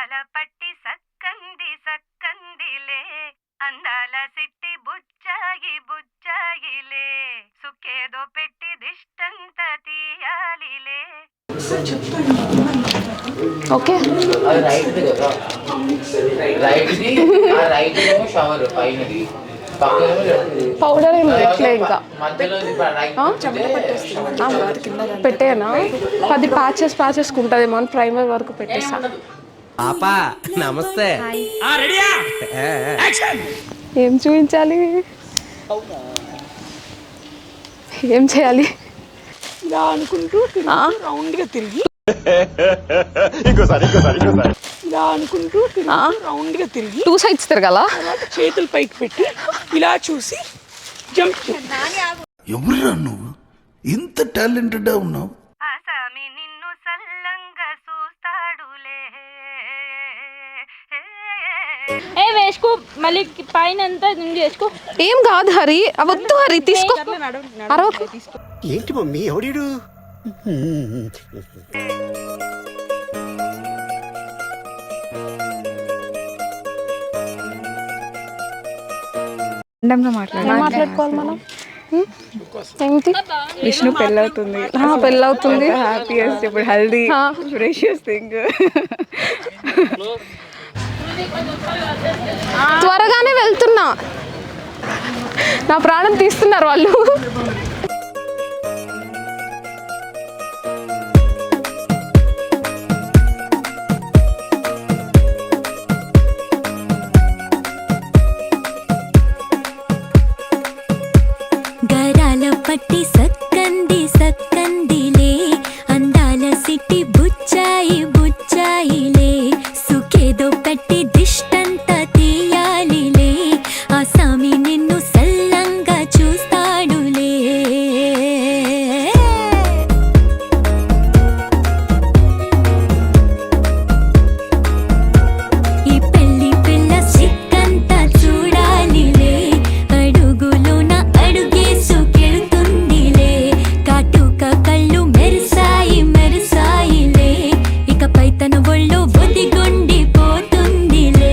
గరాల పట్టి సక్కంది సక్కందిలే అందాల సిట్టి బుచ్చాయి బుచ్చాయిలే సుఖేదో పెట్టి దిష్టంత తీయాలిలే. ఓకే పౌడర్ ఏం పెట్టలే ఇంకా పెట్టేనా 10 ప్యాచెస్ ఉంటుంది మన ప్రైమర్ వరకు పెట్టేసా. నమస్తే ఏం చూపించాలి ఏం చేయాలి అనుకుంటూ రౌండ్ గా తిరిగి అనుకుంటూ రౌండ్ గా తిరిగి 2 sides తిరగాల. చేతులు పైకి పెట్టి ఇలా చూసి జంప్. ఎవరురా నువ్వు ఇంత టాలెంటెడ్ ఉన్నావు? ఆసామి నిన్ను సల్లంగా చూస్తాడులే. వేసుకో మళ్ళీ పైన అంతా చేసుకో. ఏం కాదు హరి, వద్దు హరి తీసుకో. ఏంటి మమ్మీ ఎవడీడు? మాట్లాడుకోవాలి మనం. ఏంటి విష్ణు పెళ్ళవుతుంది, పెళ్ళవుతుంది, హ్యాపీయెస్ట్ ఇప్పుడు హెల్దీ ప్రెషియస్ థింగ్. త్వరగానే వెళ్తున్నా, నా ప్రాణం తీస్తున్నారు వాళ్ళు. గరాల పట్టి సక్కంది సక్కందిలే అందాల సిట్టి బుచ్చాయి బుచ్చాయిలే సుఖేదో పెట్టి దిష్టంత తీయాలిలే ఆసామి నిన్ను సల్లంగా చూస్తాడులే. ఈ పెళ్లి పిల్ల సిక్కంతా చూడాలిలే అడుగులోన అడుగేసుకెళ్తుందిలే కాటుక కళ్ళు మెరిసాయి మెరిసాయిలే ఇకపై తన ఒళ్ళు ఒదిగొండిపోతుందిలే.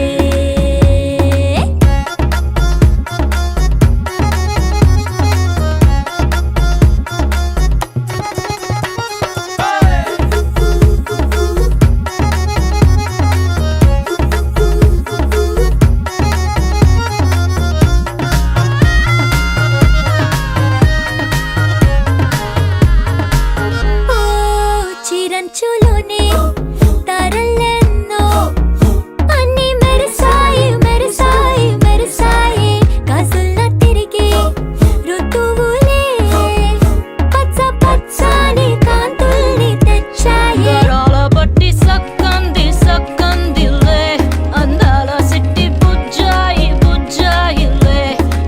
ఓ చిరంచులోనే తారలెన్నో అన్ని మెరిసాయి మెరిసాయి మెరిసాయి కాసుల్లా తిరిగి ఋతువులే పచ్చ పచ్చని కాంతుల్ని తెచ్చాయి. గరాల పట్టి సక్కంది సక్కందిలే అందాల సిట్టి బుజ్జాయి బుజ్జాయిలే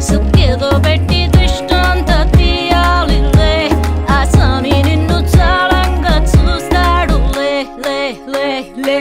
సుఖేదో పెట్టి దృష్టాంత తీయాలిలే ఆసామి నిన్ను చాలంగా చూస్తాడులే లే లే లే.